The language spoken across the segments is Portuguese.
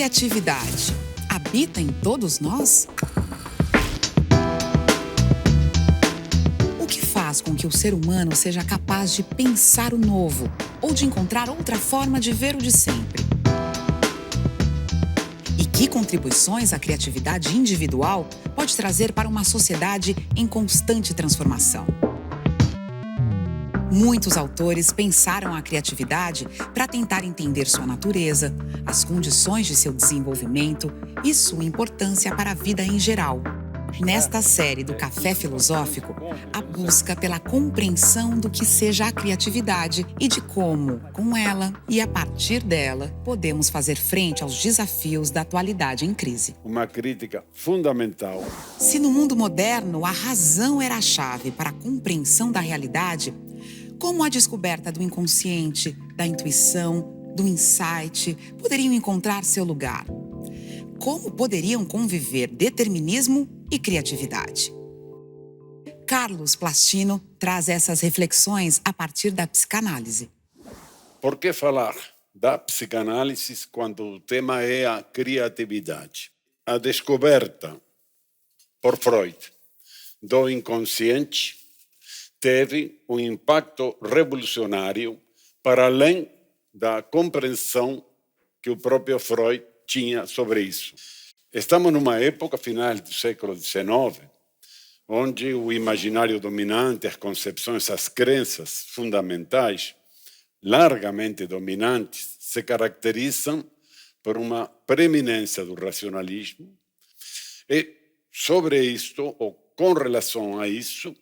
criatividade habita em todos nós? O que faz com que o ser humano seja capaz de pensar o novo ou de encontrar outra forma de ver o de sempre? E que contribuições a criatividade individual pode trazer para uma sociedade em constante transformação? Muitos autores pensaram a criatividade para tentar entender sua natureza, as condições de seu desenvolvimento e sua importância para a vida em geral. Nesta série do Café Filosófico, a busca pela compreensão do que seja a criatividade e de como, com ela e a partir dela, podemos fazer frente aos desafios da atualidade em crise. Uma crítica fundamental. Se no mundo moderno a razão era a chave para a compreensão da realidade, como a descoberta do inconsciente, da intuição, do insight poderiam encontrar seu lugar? Como poderiam conviver determinismo e criatividade? Carlos Plastino traz essas reflexões a partir da psicanálise. Por que falar da psicanálise quando o tema é a criatividade? A descoberta por Freud do inconsciente teve um impacto revolucionário para além da compreensão que o próprio Freud tinha sobre isso. Estamos numa época, final do século XIX, onde o imaginário dominante, as concepções, as crenças fundamentais, largamente dominantes, se caracterizam por uma preeminência do racionalismo e sobre isto, ou com relação a isso,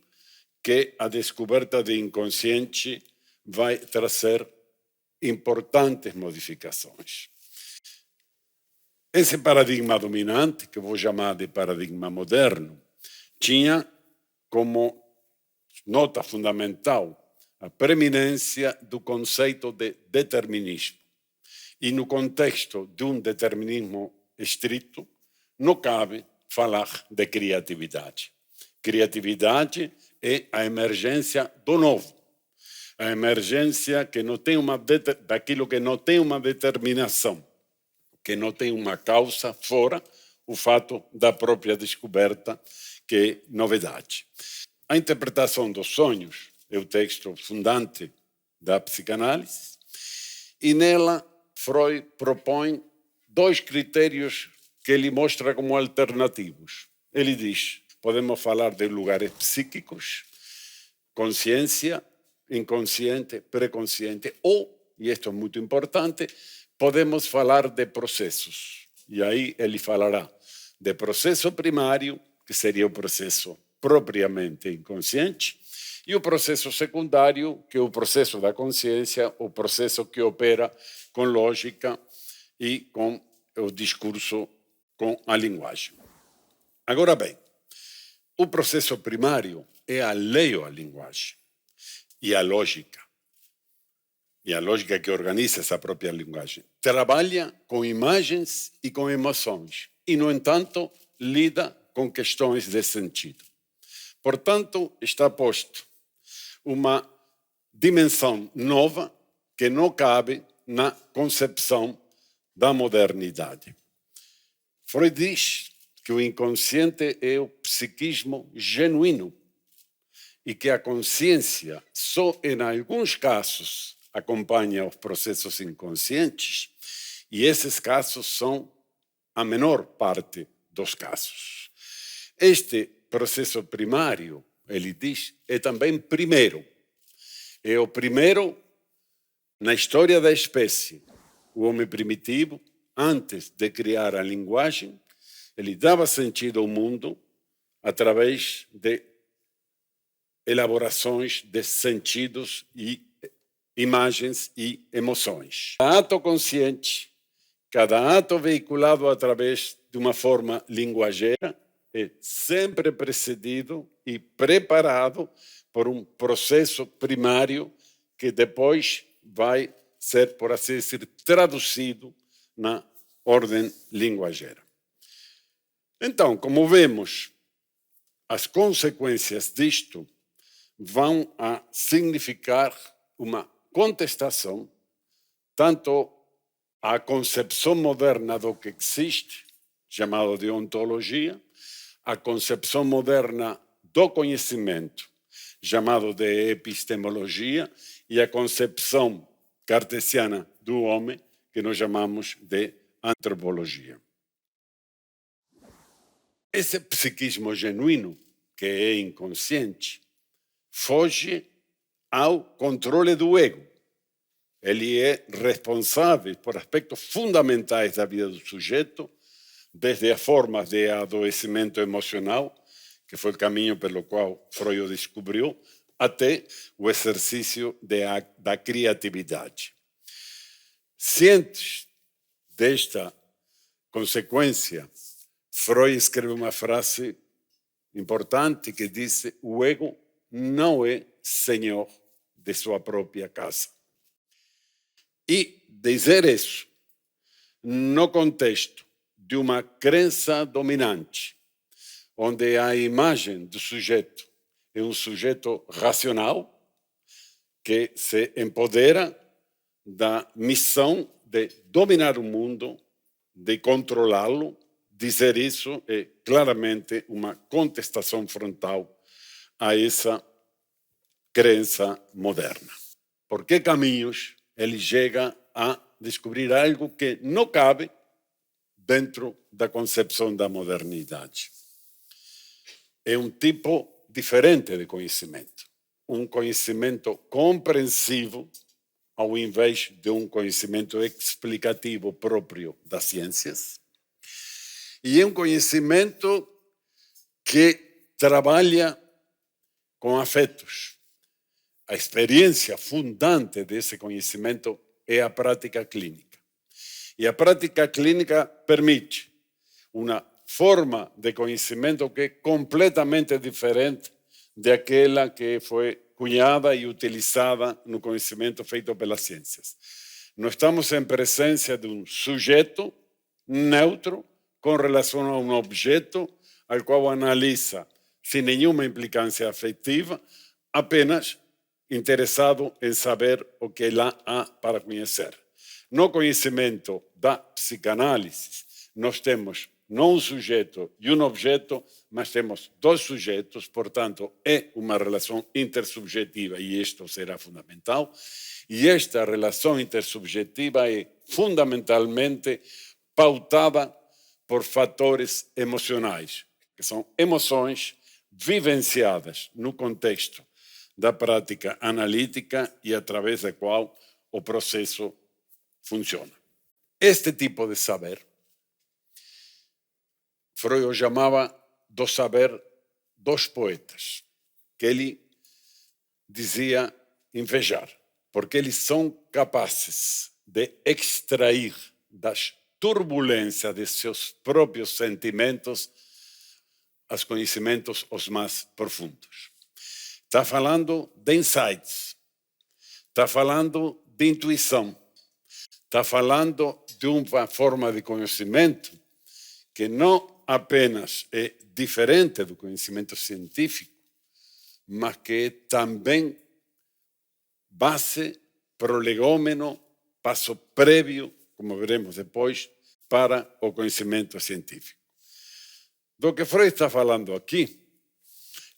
que a descoberta do inconsciente vai trazer importantes modificações. Esse paradigma dominante, que vou chamar de paradigma moderno, tinha como nota fundamental a preeminência do conceito de determinismo. E no contexto de um determinismo estrito, não cabe falar de criatividade. Criatividade é a emergência do novo, a emergência que não tem daquilo que não tem uma determinação, que não tem uma causa fora o fato da própria descoberta, que é novidade. A interpretação dos sonhos é o texto fundante da psicanálise e nela Freud propõe dois critérios que ele mostra como alternativos. Ele diz: podemos falar de lugares psíquicos, consciência, inconsciente, pré-consciente, ou, e isto é muito importante, podemos falar de processos. E aí ele falará de processo primário, que seria o processo propriamente inconsciente, e o processo secundário, que é o processo da consciência, o processo que opera com lógica e com o discurso, com a linguagem. Agora bem, o processo primário é a lei ou a linguagem e a lógica. E a lógica que organiza essa própria linguagem. Trabalha com imagens e com emoções e, no entanto, lida com questões de sentido. Portanto, está posto uma dimensão nova que não cabe na concepção da modernidade. Freud diz que o inconsciente é o psiquismo genuíno e que a consciência só em alguns casos acompanha os processos inconscientes e esses casos são a menor parte dos casos. Este processo primário, ele diz, é também primeiro. É o primeiro na história da espécie. O homem primitivo, antes de criar a linguagem, ele dava sentido ao mundo através de elaborações de sentidos e imagens e emoções. Cada ato consciente, cada ato veiculado através de uma forma linguageira, é sempre precedido e preparado por um processo primário que depois vai ser, por assim dizer, traduzido na ordem linguageira. Então, como vemos, as consequências disto vão a significar uma contestação tanto a concepção moderna do que existe, chamado de ontologia, a concepção moderna do conhecimento, chamado de epistemologia, e a concepção cartesiana do homem, que nós chamamos de antropologia. Esse psiquismo genuíno, que é inconsciente, foge ao controle do ego. Ele é responsável por aspectos fundamentais da vida do sujeito, desde as formas de adoecimento emocional, que foi o caminho pelo qual Freud descobriu, até o exercício da criatividade. Ciente desta consequência, Freud escreve uma frase importante que diz: o ego não é senhor de sua própria casa. E dizer isso no contexto de uma crença dominante, onde a imagem do sujeito é um sujeito racional, que se empodera da missão de dominar o mundo, de controlá-lo, dizer isso é claramente uma contestação frontal a essa crença moderna. Por que caminhos ele chega a descobrir algo que não cabe dentro da concepção da modernidade? É um tipo diferente de conhecimento. Um conhecimento compreensivo, ao invés de um conhecimento explicativo próprio das ciências. E é um conhecimento que trabalha com afetos. A experiência fundante desse conhecimento é a prática clínica. E a prática clínica permite uma forma de conhecimento que é completamente diferente daquela que foi cunhada e utilizada no conhecimento feito pelas ciências. Nós estamos em presença de um sujeito neutro com relação a um objeto ao qual analisa sem nenhuma implicância afetiva, apenas interessado em saber o que lá há para conhecer. No conhecimento da psicanálise, nós temos não um sujeito e um objeto, mas temos dois sujeitos, portanto, é uma relação intersubjetiva e isto será fundamental. E esta relação intersubjetiva é fundamentalmente pautada por fatores emocionais, que são emoções vivenciadas no contexto da prática analítica e através da qual o processo funciona. Este tipo de saber, Freud o chamava do saber dos poetas, que ele dizia invejar, porque eles são capazes de extrair das turbulências de seus próprios sentimentos os conhecimentos os mais profundos. Está falando de insights, está falando de intuição, está falando de uma forma de conhecimento que não apenas é diferente do conhecimento científico, mas que é também base, prolegômeno, passo prévio, como veremos depois, para o conhecimento científico. Do que Freud está falando aqui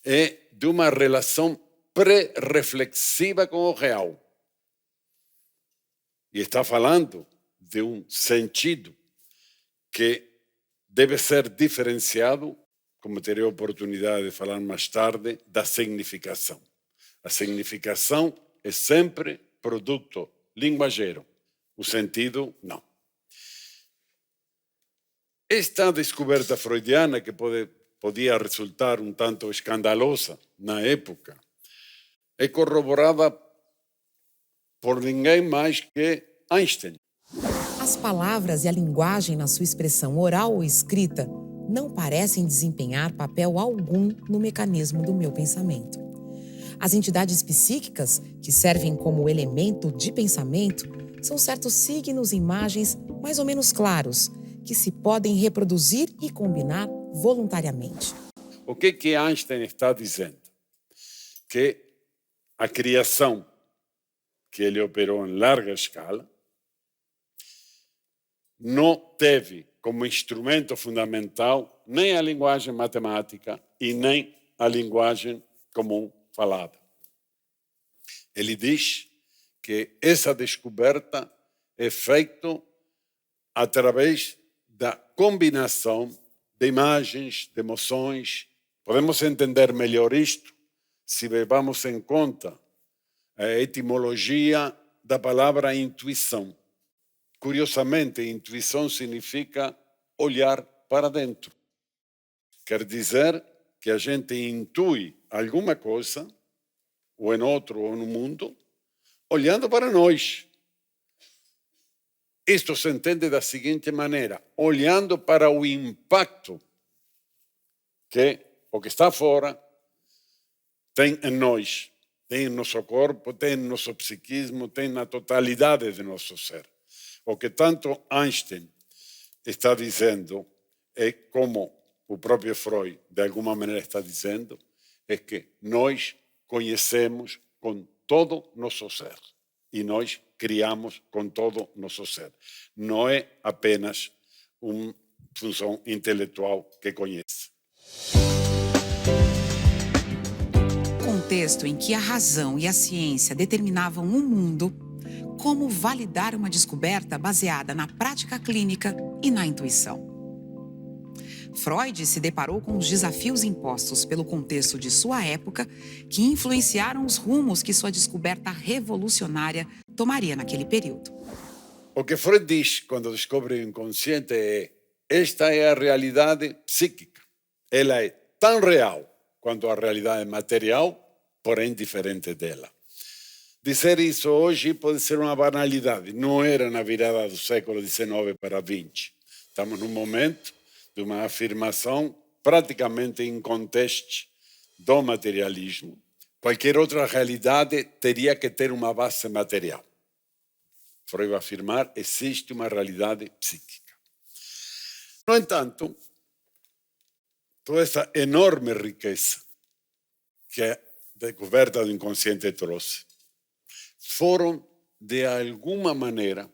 é de uma relação pré-reflexiva com o real. E está falando de um sentido que deve ser diferenciado, como terei a oportunidade de falar mais tarde, da significação. A significação é sempre produto linguageiro, o sentido não. Esta descoberta freudiana, que podia resultar um tanto escandalosa na época, é corroborada por ninguém mais que Einstein. As palavras e a linguagem na sua expressão oral ou escrita não parecem desempenhar papel algum no mecanismo do meu pensamento. As entidades psíquicas, que servem como elemento de pensamento, são certos signos e imagens mais ou menos claros, que se podem reproduzir e combinar voluntariamente. O que Einstein está dizendo? Que a criação que ele operou em larga escala não teve como instrumento fundamental nem a linguagem matemática e nem a linguagem comum falada. Ele diz que essa descoberta é feita através da combinação de imagens, de emoções. Podemos entender melhor isto se levamos em conta a etimologia da palavra intuição. Curiosamente, intuição significa olhar para dentro. Quer dizer que a gente intui alguma coisa, ou em outro, ou no mundo, olhando para nós. Isto se entende da seguinte maneira: olhando para o impacto que o que está fora tem em nós, tem no nosso corpo, tem no nosso psiquismo, tem na totalidade do nosso ser. O que tanto Einstein está dizendo é, como o próprio Freud de alguma maneira está dizendo, é que nós conhecemos com todo nosso ser e nós criamos com todo nosso ser. Não é apenas uma função intelectual que conhece. Contexto em que a razão e a ciência determinavam um mundo, como validar uma descoberta baseada na prática clínica e na intuição. Freud se deparou com os desafios impostos pelo contexto de sua época, que influenciaram os rumos que sua descoberta revolucionária tomaria naquele período. O que Freud diz quando descobre o inconsciente é: esta é a realidade psíquica. Ela é tão real quanto a realidade material, porém diferente dela. Dizer isso hoje pode ser uma banalidade. Não era na virada do século XIX para XX. Estamos num momento de uma afirmação praticamente inconteste do materialismo. Qualquer outra realidade teria que ter uma base material. Freud vai afirmar: existe uma realidade psíquica. No entanto, toda essa enorme riqueza que a descoberta do inconsciente trouxe foram, de alguma maneira,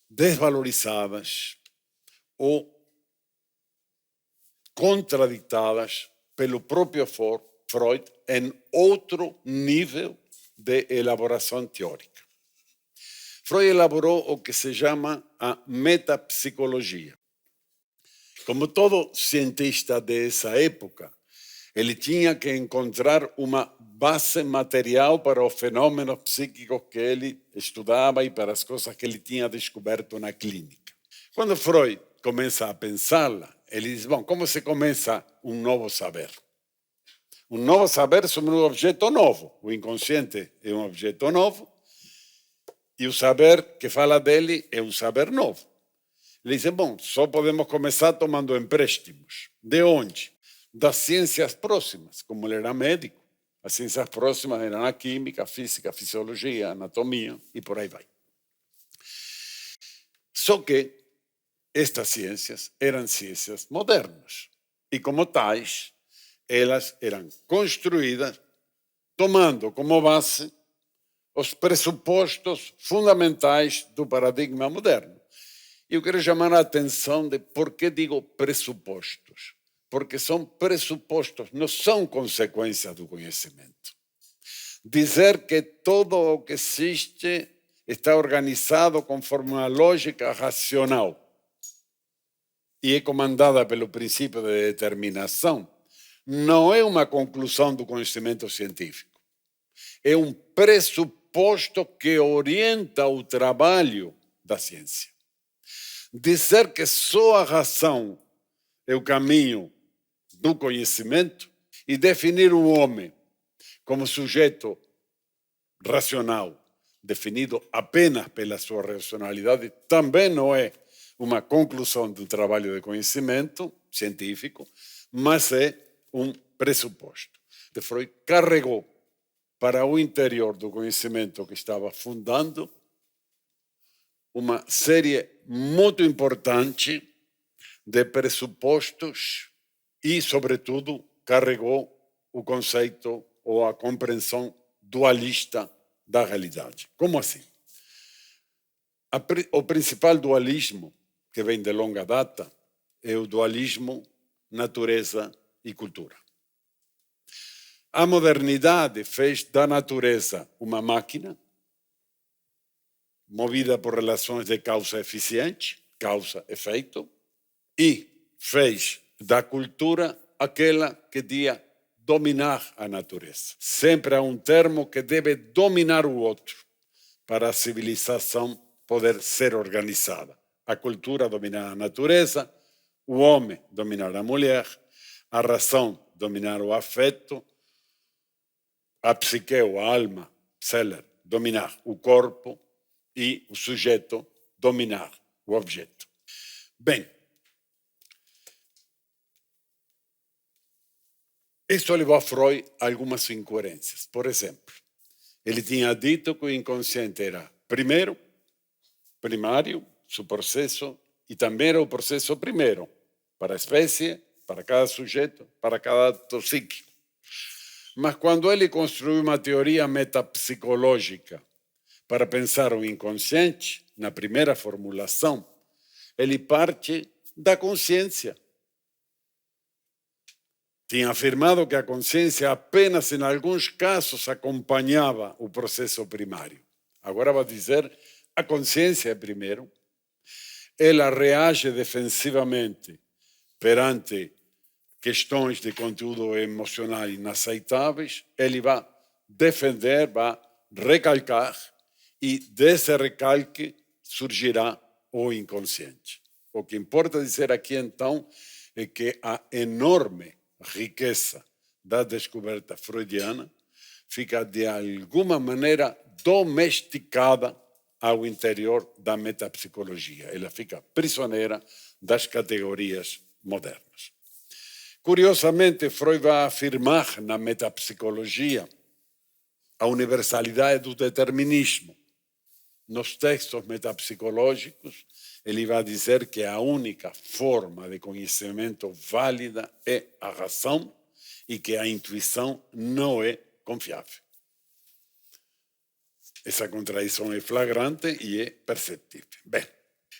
desvalorizadas ou contraditadas pelo próprio Freud em outro nível de elaboração teórica. Freud elaborou o que se chama a metapsicologia. Como todo cientista dessa época, ele tinha que encontrar uma base material para os fenômenos psíquicos que ele estudava e para as coisas que ele tinha descoberto na clínica. Quando Freud começa a pensá-la, ele diz: bom, como se começa um novo saber? Um novo saber sobre um objeto novo. O inconsciente é um objeto novo e o saber que fala dele é um saber novo. Ele diz: bom, só podemos começar tomando empréstimos. De onde? Das ciências próximas. Como ele era médico, as ciências próximas eram a química, a física, a fisiologia, a anatomia e por aí vai. Só que estas ciências eram ciências modernas e, como tais, elas eram construídas tomando como base os pressupostos fundamentais do paradigma moderno. E eu quero chamar a atenção de por que digo pressupostos. Porque são pressupostos, não são consequências do conhecimento. Dizer que tudo o que existe está organizado conforme uma lógica racional e é comandada pelo princípio de determinação, não é uma conclusão do conhecimento científico. É um pressuposto que orienta o trabalho da ciência. Dizer que só a razão é o caminho do conhecimento e definir o homem como sujeito racional, definido apenas pela sua racionalidade, também não é uma conclusão do trabalho de conhecimento científico, mas é um pressuposto. Freud carregou para o interior do conhecimento que estava fundando uma série muito importante de pressupostos e, sobretudo, carregou o conceito ou a compreensão dualista da realidade. Como assim? O principal dualismo que vem de longa data é o dualismo natureza e cultura. A modernidade fez da natureza uma máquina movida por relações de causa eficiente, causa-efeito, e fez da cultura aquela que devia dominar a natureza. Sempre há um termo que deve dominar o outro para a civilização poder ser organizada. A cultura dominar a natureza, o homem dominar a mulher, a razão dominar o afeto, a psique, a alma, Seller, dominar o corpo e o sujeito dominar o objeto. Bem, isso levou a Freud a algumas incoerências. Por exemplo, ele tinha dito que o inconsciente era, primeiro, primário, seu processo, e também era o processo primeiro, para a espécie, para cada sujeito, para cada ato psíquico. Mas quando ele construiu uma teoria metapsicológica para pensar o inconsciente, na primeira formulação, ele parte da consciência. Tinha afirmado que a consciência apenas em alguns casos acompanhava o processo primário. Agora vai dizer a consciência é primeiro. Ela reage defensivamente perante questões de conteúdo emocional inaceitáveis. Ele vai defender, vai recalcar, e desse recalque surgirá o inconsciente. O que importa dizer aqui, então, é que a enorme riqueza da descoberta freudiana fica, de alguma maneira, domesticada ao interior da metapsicologia. Ela fica prisioneira das categorias modernas. Curiosamente, Freud vai afirmar na metapsicologia a universalidade do determinismo. Nos textos metapsicológicos, ele vai dizer que a única forma de conhecimento válida é a razão e que a intuição não é confiável. Essa contradição é flagrante e é perceptível. Bem,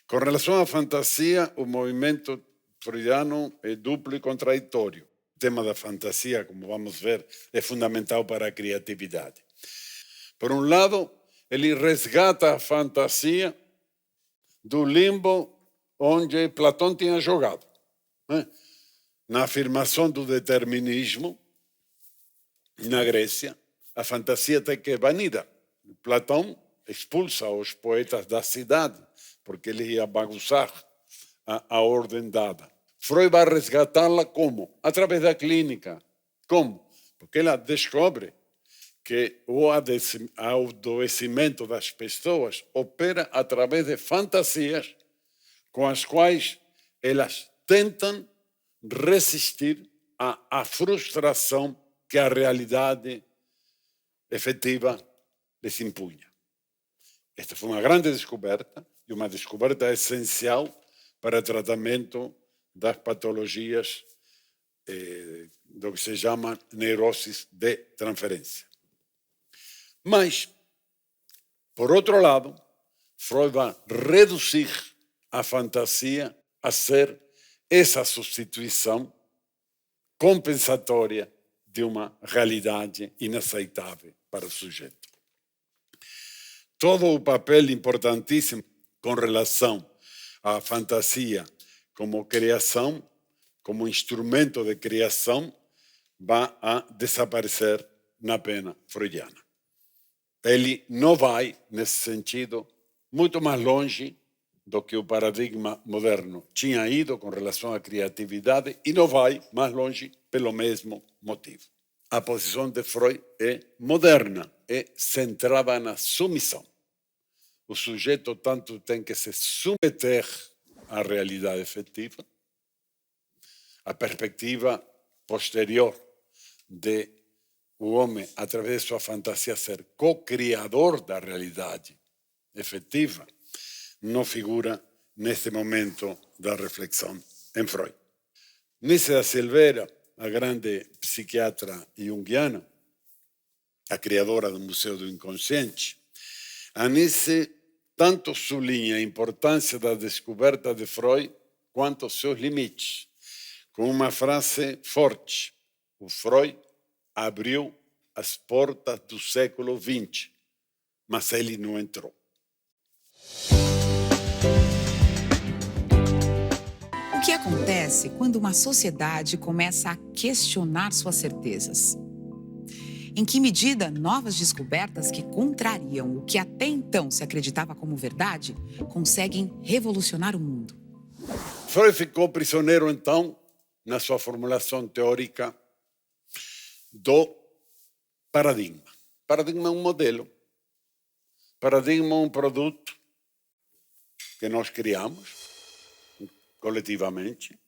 com relação à fantasia, o movimento freudiano é duplo e contraditório. O tema da fantasia, como vamos ver, é fundamental para a criatividade. Por um lado, ele resgata a fantasia do limbo onde Platão tinha jogado. Na afirmação do determinismo, na Grécia, a fantasia tem que ser banida. Platão expulsa os poetas da cidade, porque ele ia bagunçar a ordem dada. Freud vai resgatá-la como? Através da clínica. Como? Porque ela descobre que o adoecimento das pessoas opera através de fantasias com as quais elas tentam resistir à frustração que a realidade efetiva lhes impunha. Esta foi uma grande descoberta e uma descoberta essencial para o tratamento das patologias do que se chama neuroses de transferência. Mas, por outro lado, Freud vai reduzir a fantasia a ser essa substituição compensatória de uma realidade inaceitável para o sujeito. Todo o papel importantíssimo com relação à fantasia como criação, como instrumento de criação, vai a desaparecer na pena freudiana. Ele não vai, nesse sentido, muito mais longe do que o paradigma moderno tinha ido com relação à criatividade e não vai mais longe pelo mesmo motivo. A posição de Freud é moderna, é centrada na submissão. O sujeito tanto tem que se submeter à realidade efetiva, a perspectiva posterior de o homem, através de sua fantasia, ser co-criador da realidade efetiva, não figura neste momento da reflexão em Freud. Nisse da Silveira, a grande psiquiatra junguiana, a criadora do Museu do Inconsciente, a Nisse tanto sublinha a importância da descoberta de Freud quanto seus limites, com uma frase forte: o Freud abriu as portas do século XX, mas ele não entrou. O que acontece quando uma sociedade começa a questionar suas certezas? Em que medida novas descobertas que contrariam o que até então se acreditava como verdade conseguem revolucionar o mundo? Freud ficou prisioneiro, então, na sua formulação teórica do paradigma. Paradigma é um modelo. Paradigma é um produto que nós criamos coletivamente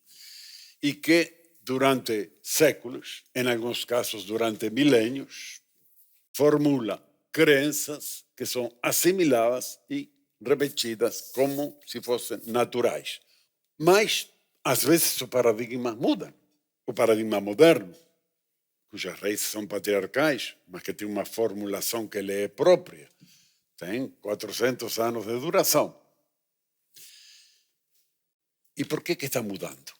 e que durante séculos, em alguns casos durante milênios, formula crenças que são assimiladas e repetidas como se fossem naturais. Mas, às vezes, o paradigma muda. O paradigma moderno, cujas raízes são patriarcais, mas que tem uma formulação que lhe é própria, tem 400 anos de duração. E por que está mudando?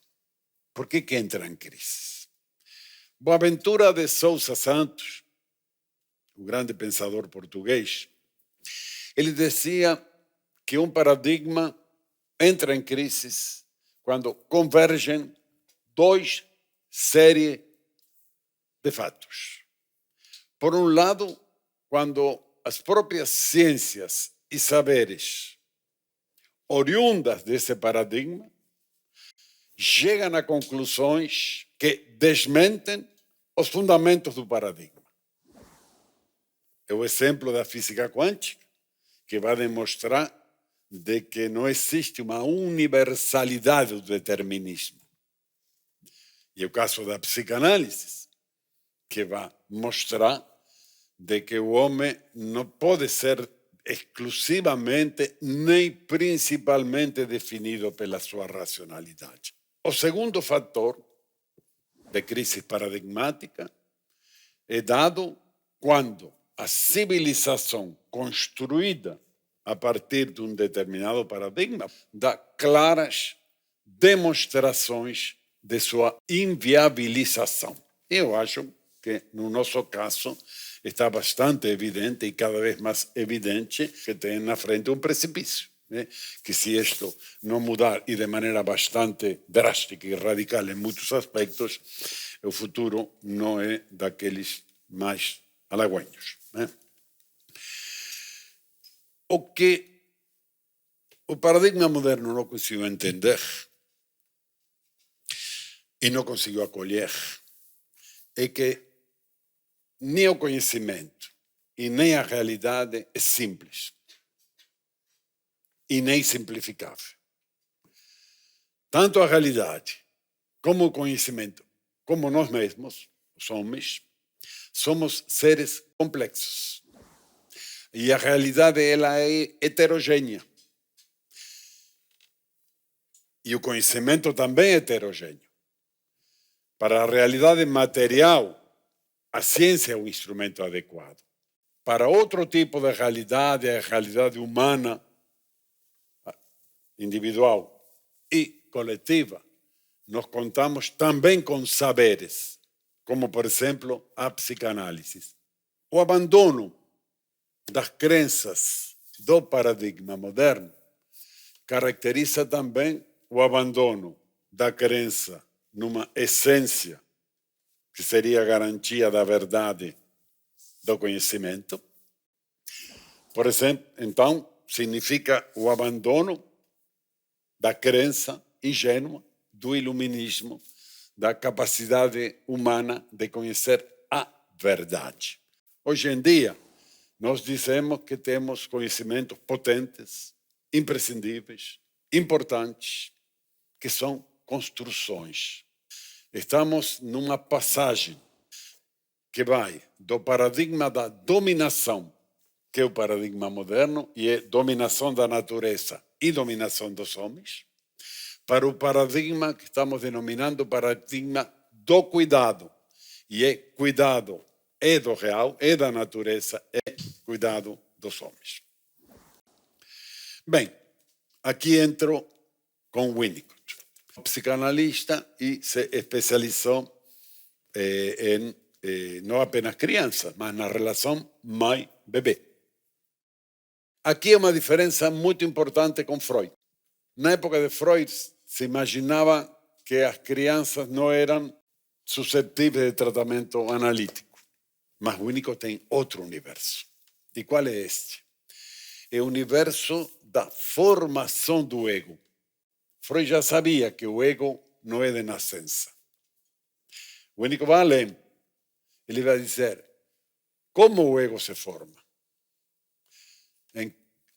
Por que entra em crise? Boaventura de Sousa Santos, o grande pensador português, ele dizia que um paradigma entra em crise quando convergem duas séries de fatos. Por um lado, quando as próprias ciências e saberes oriundas desse paradigma chegam a conclusões que desmentem os fundamentos do paradigma. É o exemplo da física quântica, que vai demonstrar de que não existe uma universalidade do determinismo. E é o caso da psicanálise, que vai mostrar de que o homem não pode ser exclusivamente nem principalmente definido pela sua racionalidade. O segundo fator de crise paradigmática é dado quando a civilização construída a partir de um determinado paradigma dá claras demonstrações de sua inviabilização. Eu acho que, no nosso caso, está bastante evidente e cada vez mais evidente que tem na frente um precipício. Que se isto não mudar e de maneira bastante drástica e radical em muitos aspectos, o futuro não é daqueles mais halagüeños. O que o paradigma moderno não conseguiu entender e não conseguiu acolher é que nem o conhecimento e nem a realidade é simples e nem simplificável. Tanto a realidade como o conhecimento, como nós mesmos, os homens, somos seres complexos. E a realidade ela é heterogênea. E o conhecimento também é heterogêneo. Para a realidade material, a ciência é o instrumento adequado. Para outro tipo de realidade, a realidade humana, individual e coletiva, nós contamos também com saberes, como, por exemplo, a psicanálise. O abandono das crenças do paradigma moderno caracteriza também o abandono da crença numa essência, que seria a garantia da verdade do conhecimento. Por exemplo, então, significa o abandono da crença ingênua, do iluminismo, da capacidade humana de conhecer a verdade. Hoje em dia, nós dizemos que temos conhecimentos potentes, imprescindíveis, importantes, que são construções. Estamos numa passagem que vai do paradigma da dominação, que é o paradigma moderno, e é dominação da natureza e dominação dos homens, para o paradigma que estamos denominando paradigma do cuidado. E é cuidado é do real, é da natureza, é cuidado dos homens. Bem, aqui entro com Winnicott, psicanalista, e se especializou em não apenas crianças, mas na relação mãe-bebê. Aqui é uma diferença muito importante com Freud. Na época de Freud, se imaginava que as crianças não eram suscetíveis de tratamento analítico. Mas Winnicott tem outro universo. E qual é este? É o universo da formação do ego. Freud já sabia que o ego não é de nascença. Winnicott vai além. Ele vai dizer como o ego se forma.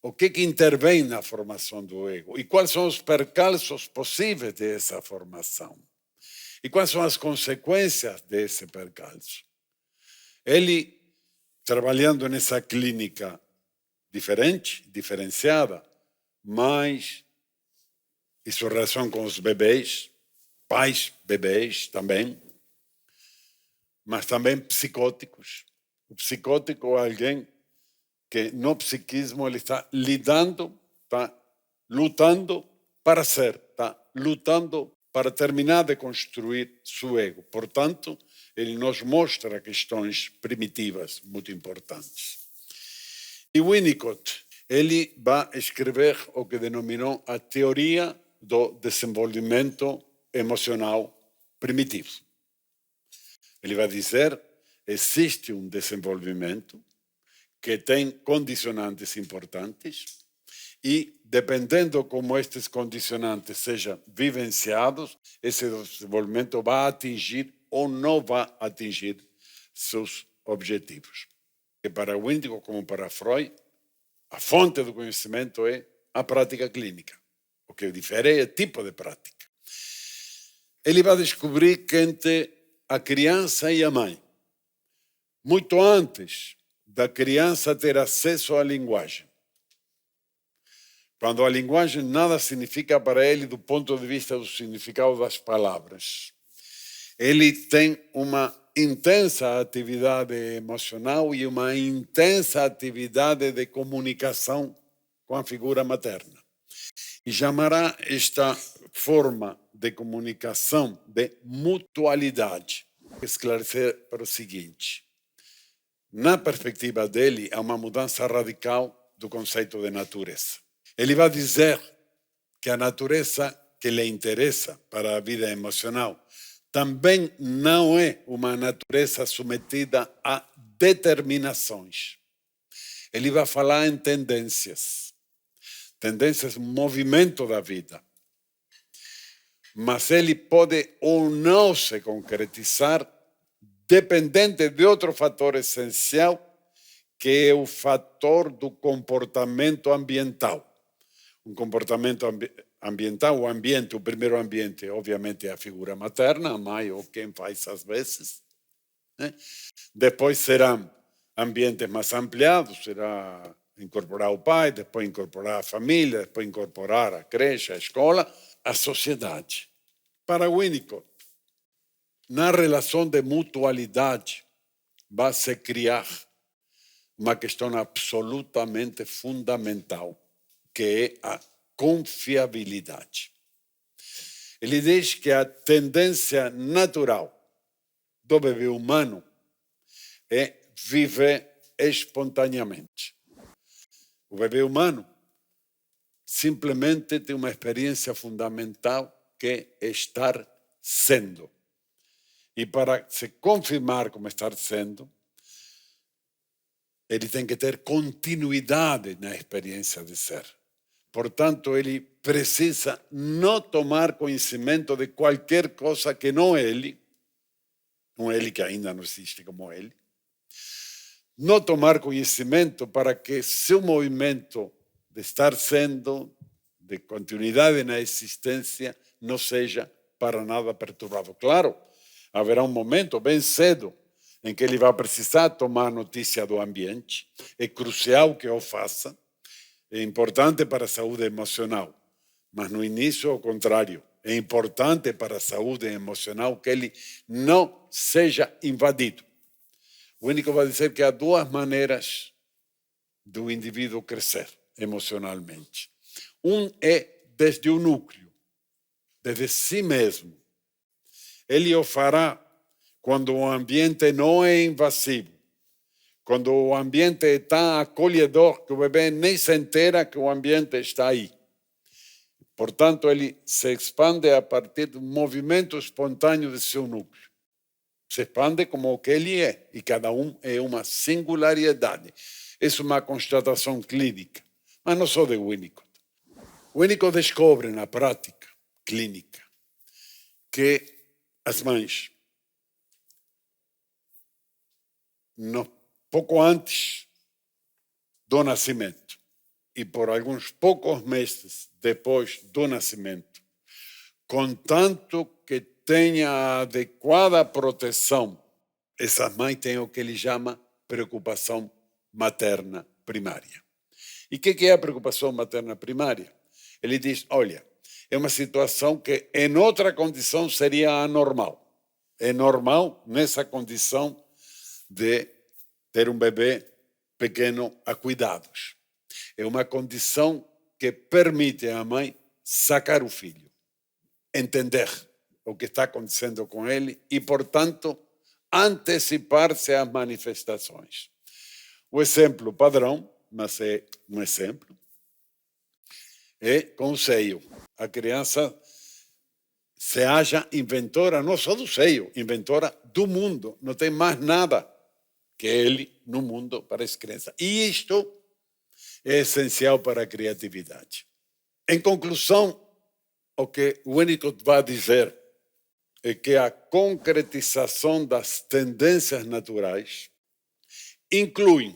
O que intervém na formação do ego e quais são os percalços possíveis dessa formação e quais são as consequências desse percalço. Ele, trabalhando nessa clínica diferente, diferenciada, mas e sua relação com os bebês, pais bebês também, mas também psicóticos. O psicótico é alguém que no psiquismo ele está lidando, está lutando para ser, está lutando para terminar de construir seu ego. Portanto, ele nos mostra questões primitivas muito importantes. E Winnicott, ele vai escrever o que denominou a teoria do desenvolvimento emocional primitivo. Ele vai dizer que existe um desenvolvimento que tem condicionantes importantes e, dependendo como estes condicionantes sejam vivenciados, esse desenvolvimento vai atingir ou não vai atingir seus objetivos. E para Winnicott, como para Freud, a fonte do conhecimento é a prática clínica. O que difere é o tipo de prática. Ele vai descobrir que entre a criança e a mãe, muito antes da criança ter acesso à linguagem. Quando a linguagem nada significa para ele do ponto de vista do significado das palavras. Ele tem uma intensa atividade emocional e uma intensa atividade de comunicação com a figura materna. E chamará esta forma de comunicação de mutualidade. Esclarecer para o seguinte. Na perspectiva dele, há uma mudança radical do conceito de natureza. Ele vai dizer que a natureza que lhe interessa para a vida emocional também não é uma natureza submetida a determinações. Ele vai falar em tendências. Tendências, movimento da vida. Mas ele pode ou não se concretizar dependente de outro fator essencial, que é o fator do comportamento ambiental. Um comportamento ambiental, o ambiente, o primeiro ambiente, obviamente, é a figura materna, a mãe ou quem faz às vezes. Né? Depois serão ambientes mais ampliados, será incorporar o pai, depois incorporar a família, depois incorporar a creche, a escola, a sociedade. Para Winnicott, na relação de mutualidade, vai se criar uma questão absolutamente fundamental, que é a confiabilidade. Ele diz que a tendência natural do bebê humano é viver espontaneamente. O bebê humano simplesmente tem uma experiência fundamental, que é estar sendo. E para se confirmar como estar sendo, ele tem que ter continuidade na experiência de ser. Portanto, ele precisa não tomar conhecimento de qualquer coisa que não ele que ainda não existe como ele, não tomar conhecimento para que seu movimento de estar sendo, de continuidade na existência, não seja para nada perturbado. Claro, haverá um momento bem cedo em que ele vai precisar tomar notícia do ambiente. É crucial que o faça. É importante para a saúde emocional. Mas no início, ao contrário. É importante para a saúde emocional que ele não seja invadido. O Winnicott vai dizer que há duas maneiras do indivíduo crescer emocionalmente. Um é desde o núcleo, desde si mesmo. Ele o fará quando o ambiente não é invasivo, quando o ambiente é tão acolhedor que o bebê nem se entera que o ambiente está aí. Portanto, ele se expande a partir do movimento espontâneo de seu núcleo. Se expande como o que ele é, e cada um é uma singularidade. Isso é uma constatação clínica, mas não só de Winnicott. Winnicott descobre na prática clínica que as mães, pouco antes do nascimento e por alguns poucos meses depois do nascimento, contanto que tenha a adequada proteção, essas mães têm o que ele chama preocupação materna primária. E o que é a preocupação materna primária? Ele diz, olha, é uma situação que em outra condição seria anormal. É normal nessa condição de ter um bebê pequeno a cuidados. É uma condição que permite à mãe sacar o filho, entender o que está acontecendo com ele e, portanto, antecipar-se às manifestações. O exemplo padrão, mas é um exemplo, é com o seio. A criança se acha inventora, não só do seio, inventora do mundo. Não tem mais nada que ele no mundo para as crianças. E isto é essencial para a criatividade. Em conclusão, o que Winnicott vai dizer é que a concretização das tendências naturais inclui,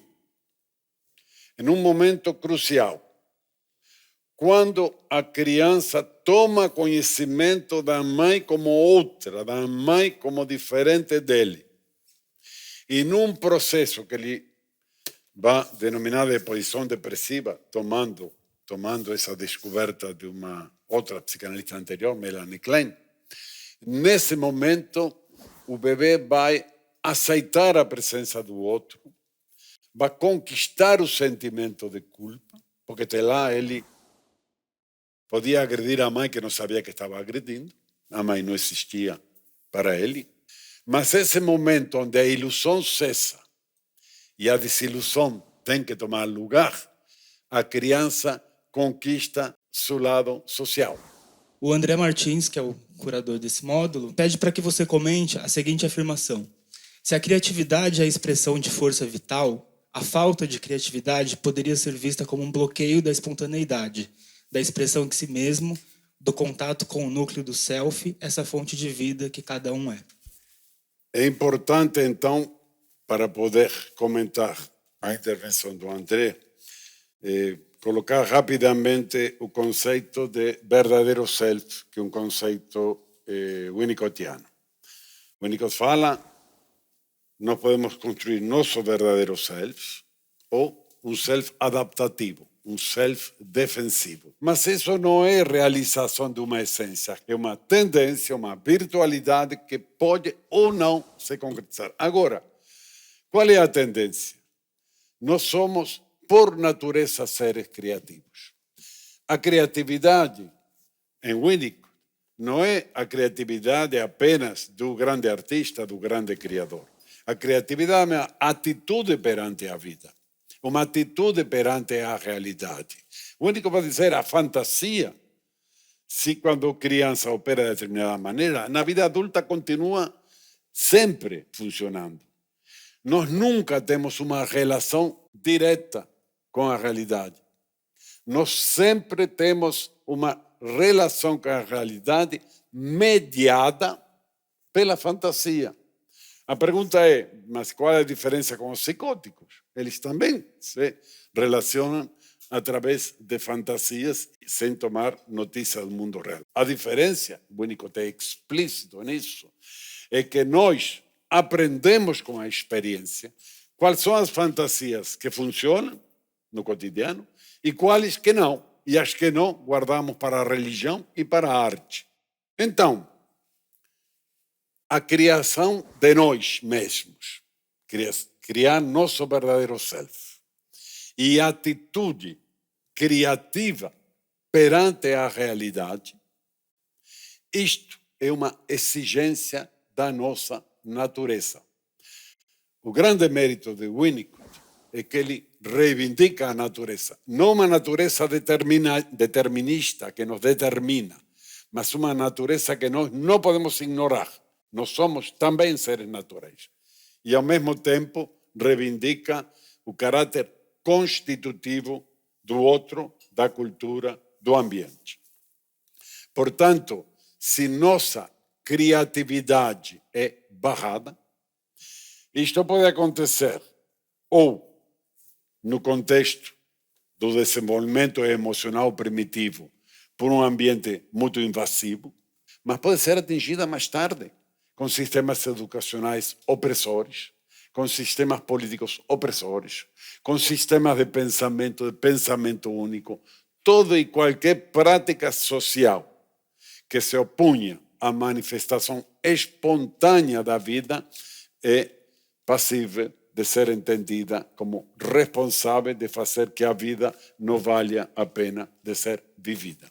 em um momento crucial, quando a criança toma conhecimento da mãe como outra, da mãe como diferente dele, e num processo que ele vai denominar de posição depressiva, tomando essa descoberta de uma outra psicanalista anterior, Melanie Klein, nesse momento o bebê vai aceitar a presença do outro, vai conquistar o sentimento de culpa, porque até lá ele podia agredir a mãe que não sabia que estava agredindo, a mãe não existia para ele, mas esse momento onde a ilusão cessa e a desilusão tem que tomar lugar, a criança conquista seu lado social. O André Martins, que é o curador desse módulo, pede para que você comente a seguinte afirmação. Se a criatividade é a expressão de força vital, a falta de criatividade poderia ser vista como um bloqueio da espontaneidade, da expressão de si mesmo, do contato com o núcleo do self, essa fonte de vida que cada um é. É importante, então, para poder comentar a intervenção do André, colocar rapidamente o conceito de verdadeiro self, que é um conceito winnicottiano. Winnicott fala, nós podemos construir nosso verdadeiro self ou um self adaptativo, um self defensivo. Mas isso não é realização de uma essência, é uma tendência, uma virtualidade que pode ou não se concretizar. Agora, qual é a tendência? Nós somos, por natureza, seres criativos. A criatividade, em Winnicott, não é a criatividade apenas do grande artista, do grande criador. A criatividade é uma atitude perante a vida, uma atitude perante a realidade. O único vai dizer a fantasia, se quando criança opera de determinada maneira, na vida adulta continua sempre funcionando. Nós nunca temos uma relação direta com a realidade. Nós sempre temos uma relação com a realidade mediada pela fantasia. A pergunta é, mas qual é a diferença com os psicóticos? Eles também se relacionam através de fantasias sem tomar notícia do mundo real. A diferença, o Winnicott é explícito nisso, é que nós aprendemos com a experiência quais são as fantasias que funcionam no cotidiano e quais que não. E as que não, guardamos para a religião e para a arte. Então, a criação de nós mesmos, criar nosso verdadeiro self, e a atitude criativa perante a realidade. Isto é uma exigência da nossa natureza. O grande mérito de Winnicott é que ele reivindica a natureza, não uma natureza determinista que nos determina, mas uma natureza que nós não podemos ignorar. Nós somos também seres naturais. E, ao mesmo tempo, reivindica o caráter constitutivo do outro, da cultura, do ambiente. Portanto, se nossa criatividade é barrada, isto pode acontecer ou no contexto do desenvolvimento emocional primitivo por um ambiente muito invasivo, mas pode ser atingida mais tarde com sistemas educacionais opressores, com sistemas políticos opressores, com sistemas de pensamento único, toda e qualquer prática social que se opunha à manifestação espontânea da vida é passível de ser entendida como responsável de fazer que a vida não valha a pena de ser vivida.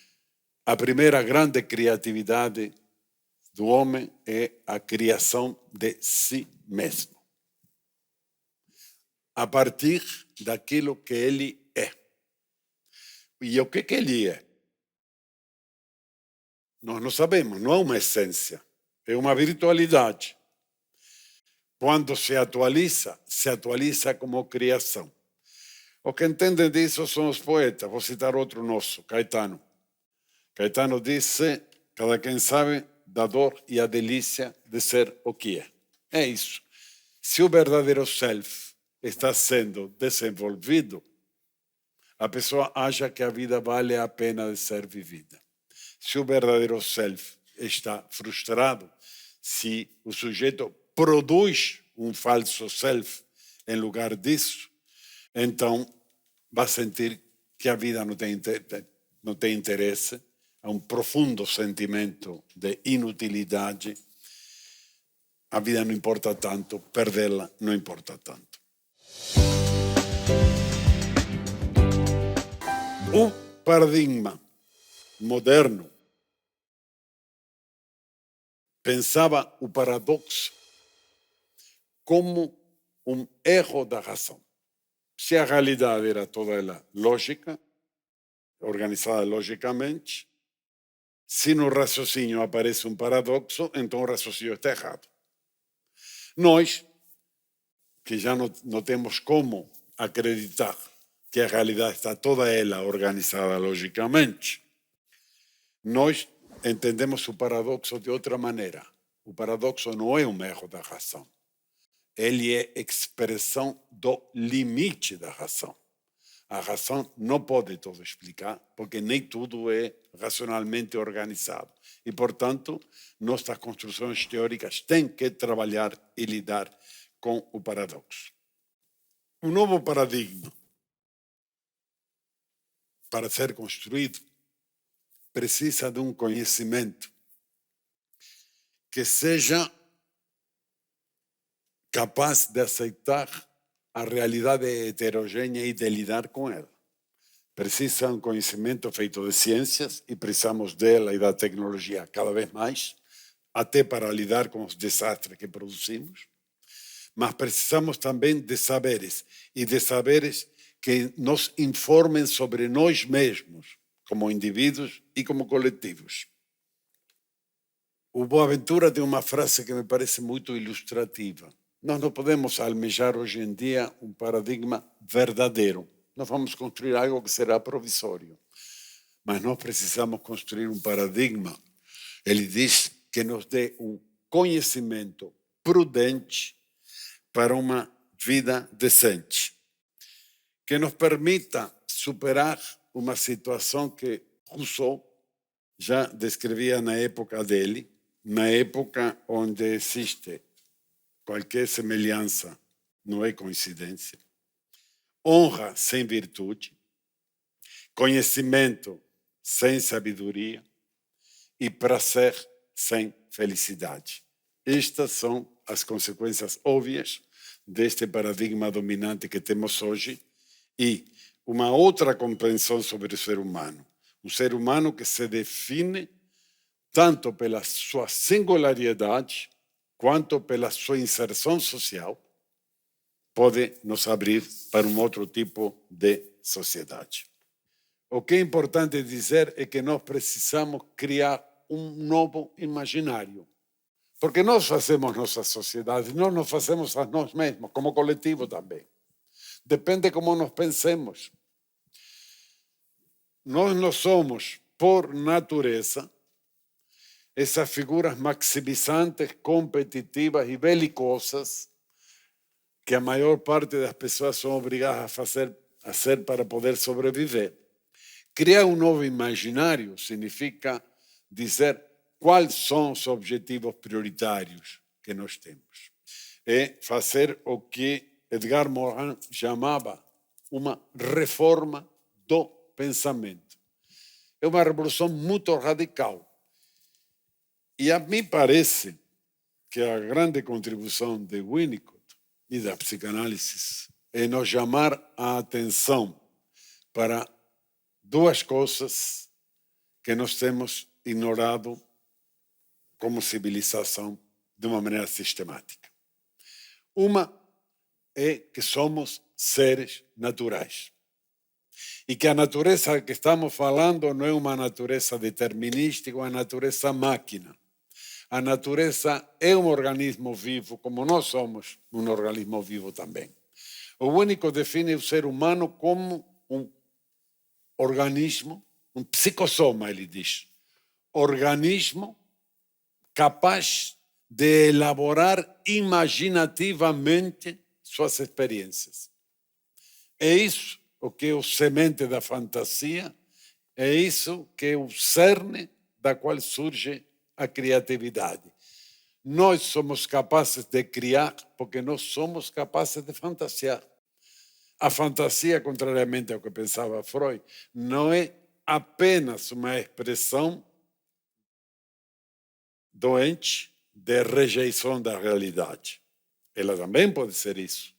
A primeira grande criatividade do homem é a criação de si mesmo, a partir daquilo que ele é. E o que ele é? Nós não sabemos, não é uma essência, é uma virtualidade. Quando se atualiza como criação. Os que entendem disso são os poetas. Vou citar outro nosso, Caetano. Caetano disse: cada quem sabe da dor e a delícia de ser o que é. É isso. Se o verdadeiro self está sendo desenvolvido, a pessoa acha que a vida vale a pena de ser vivida. Se o verdadeiro self está frustrado, se o sujeito produz um falso self em lugar disso, então vai sentir que a vida não tem interesse, há um profundo sentimento de inutilidade, a vida não importa tanto, perdê-la não importa tanto. O paradigma moderno pensava o paradoxo como um erro da razão. Se a realidade era toda ela lógica, organizada logicamente, se no raciocínio aparece um paradoxo, então o raciocínio está errado. Nós, que já não temos como acreditar que a realidade está toda ela organizada logicamente, nós entendemos o paradoxo de outra maneira. O paradoxo não é um erro da razão. Ele é expressão do limite da razão. A razão não pode tudo explicar, porque nem tudo é racionalmente organizado. E, portanto, nossas construções teóricas têm que trabalhar e lidar com o paradoxo. Um novo paradigma, para ser construído, precisa de um conhecimento que seja capaz de aceitar a realidade heterogênea e de lidar com ela. Precisa um conhecimento feito de ciências, e precisamos dela e da tecnologia cada vez mais, até para lidar com os desastres que produzimos. Mas precisamos também de saberes, e de saberes que nos informem sobre nós mesmos, como indivíduos e como coletivos. O Boaventura tem uma frase que me parece muito ilustrativa. Nós não podemos almejar hoje em dia um paradigma verdadeiro. Nós vamos construir algo que será provisório. Mas nós precisamos construir um paradigma. Ele diz que nos dê um conhecimento prudente para uma vida decente, que nos permita superar uma situação que Rousseau já descrevia na época dele, na época onde existe qualquer semelhança, não é coincidência, honra sem virtude, conhecimento sem sabedoria e prazer sem felicidade. Estas são as consequências óbvias deste paradigma dominante que temos hoje e uma outra compreensão sobre o ser humano. Um ser humano que se define tanto pela sua singularidade quanto pela sua inserção social, pode nos abrir para um outro tipo de sociedade. O que é importante dizer é que nós precisamos criar um novo imaginário. Porque nós fazemos nossa sociedade, nós nos fazemos a nós mesmos, como coletivo também. Depende como nós pensemos. Nós não somos, por natureza, essas figuras maximizantes, competitivas e belicosas que a maior parte das pessoas são obrigadas a ser para poder sobreviver. Criar um novo imaginário significa dizer quais são os objetivos prioritários que nós temos. É fazer o que Edgar Morin chamava uma reforma do pensamento. É uma revolução muito radical. E a mim parece que a grande contribuição de Winnicott e da psicanálise é nos chamar a atenção para duas coisas que nós temos ignorado como civilização de uma maneira sistemática. Uma é que somos seres naturais. E que a natureza que estamos falando não é uma natureza determinística, é uma natureza máquina. A natureza é um organismo vivo, como nós somos um organismo vivo também. O único define o ser humano como um organismo, um psicossoma, ele diz. Organismo capaz de elaborar imaginativamente suas experiências. É isso o que é o semente da fantasia, é isso que é o cerne da qual surge a criatividade. Nós somos capazes de criar porque nós somos capazes de fantasiar. A fantasia, contrariamente ao que pensava Freud, não é apenas uma expressão doente de rejeição da realidade. Ela também pode ser isso.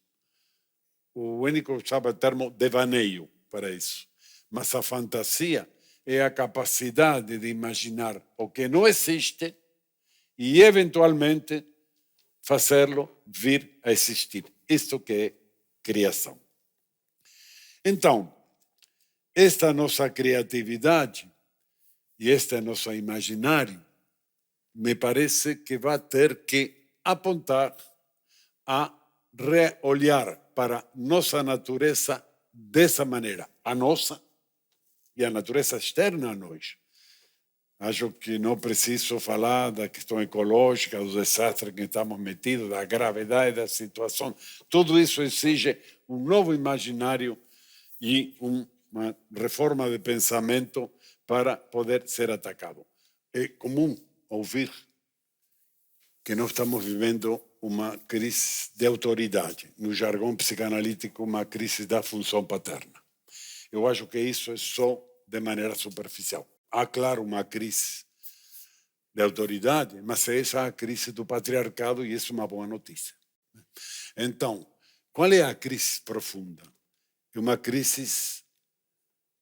O Winnicott usava o termo devaneio para isso. Mas a fantasia é a capacidade de imaginar o que não existe e, eventualmente, fazê-lo vir a existir. Isto que é criação. Então, esta nossa criatividade e este nosso imaginário me parece que vai ter que apontar a reolhar para nossa natureza dessa maneira, a nossa e a natureza externa a nós. Acho que não preciso falar da questão ecológica, do desastre que estamos metidos, da gravidade da situação. Tudo isso exige um novo imaginário e uma reforma de pensamento para poder ser atacado. É comum ouvir que nós estamos vivendo uma crise de autoridade, no jargão psicanalítico, uma crise da função paterna. Eu acho que isso é só de maneira superficial. Há, claro, uma crise de autoridade, mas essa é a crise do patriarcado e isso é uma boa notícia. Então, qual é a crise profunda? É uma crise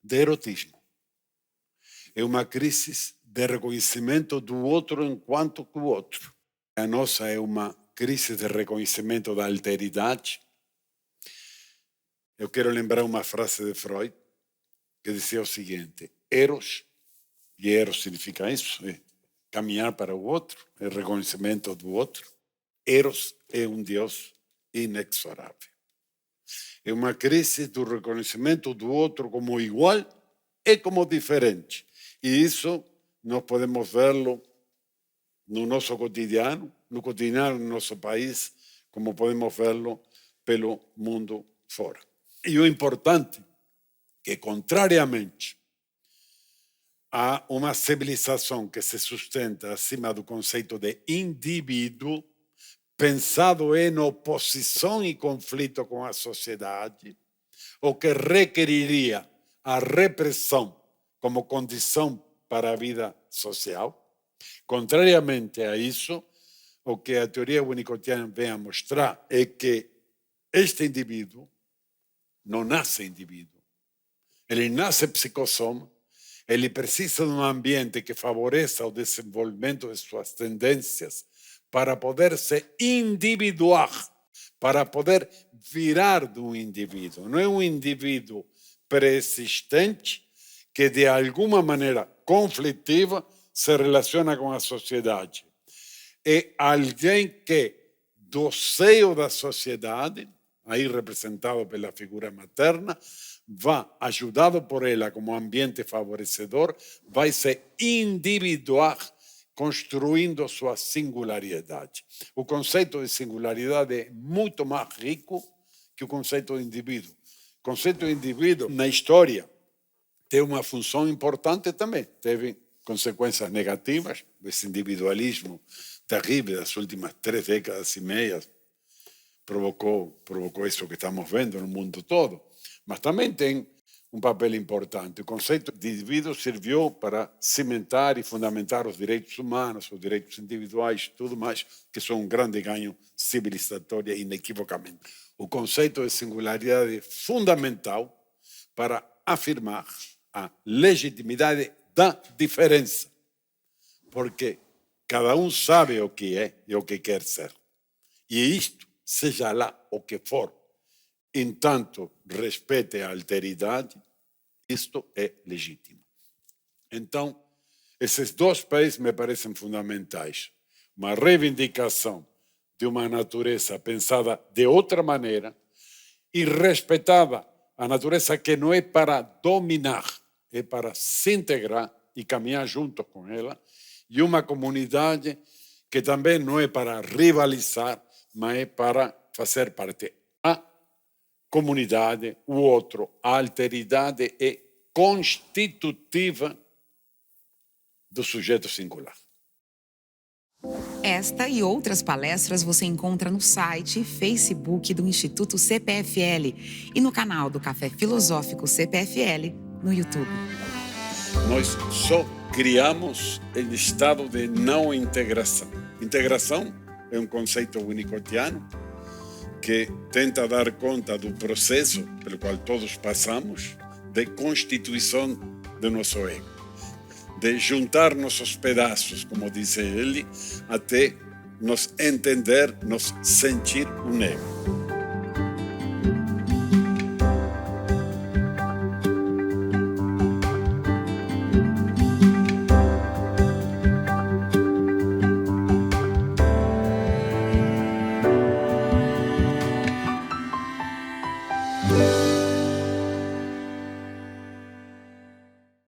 de erotismo. É uma crise de reconhecimento do outro enquanto que o outro. A nossa é uma crise de reconhecimento da alteridade. Eu quero lembrar uma frase de Freud que dizia o seguinte: Eros, e Eros significa isso, é caminhar para o outro, é reconhecimento do outro. Eros é um Deus inexorável. É uma crise do reconhecimento do outro como igual e como diferente. E isso nós podemos vê-lo no nosso cotidiano, no cotidiano do nosso país, como podemos vê-lo pelo mundo fora. E o importante é que, contrariamente a uma civilização que se sustenta acima do conceito de indivíduo, pensado em oposição e conflito com a sociedade, o que requeriria a repressão como condição para a vida social. Contrariamente a isso, o que a teoria winnicottiana vem a mostrar é que este indivíduo não nasce indivíduo. Ele nasce psicossoma, Ele precisa de um ambiente que favoreça o desenvolvimento de suas tendências para poder se individuar, para poder virar de um indivíduo. Não é um indivíduo pré-existente que, de alguma maneira conflitiva, se relaciona com a sociedade. É alguém que, do seio da sociedade, aí representado pela figura materna, vai, ajudado por ela como ambiente favorecedor, vai se individuar, construindo sua singularidade. O conceito de singularidade é muito mais rico que o conceito de indivíduo. O conceito de indivíduo, na história, tem uma função importante também. Teve consequências negativas, esse individualismo terrível das últimas 3 décadas e meia provocou isso que estamos vendo no mundo todo. Mas também tem um papel importante. O conceito de indivíduo serviu para cimentar e fundamentar os direitos humanos, os direitos individuais, tudo mais, que são um grande ganho civilizatório, inequivocamente. O conceito de singularidade é fundamental para afirmar a legitimidade da diferença, porque cada um sabe o que é e o que quer ser. E isto, seja lá o que for, entanto respeite a alteridade, isto é legítimo. Então, esses 2 pés me parecem fundamentais. Uma reivindicação de uma natureza pensada de outra maneira e respeitada, a natureza que não é para dominar, é para se integrar e caminhar junto com ela, e uma comunidade que também não é para rivalizar, mas é para fazer parte. A comunidade, o outro, a alteridade é constitutiva do sujeito singular. Esta e outras palestras você encontra no site e Facebook do Instituto CPFL e no canal do Café Filosófico CPFL no YouTube. Nós só criamos em estado de não integração. Integração é um conceito winnicottiano que tenta dar conta do processo pelo qual todos passamos de constituição do nosso ego, de juntar nossos pedaços, como diz ele, até nos entender, nos sentir um ego.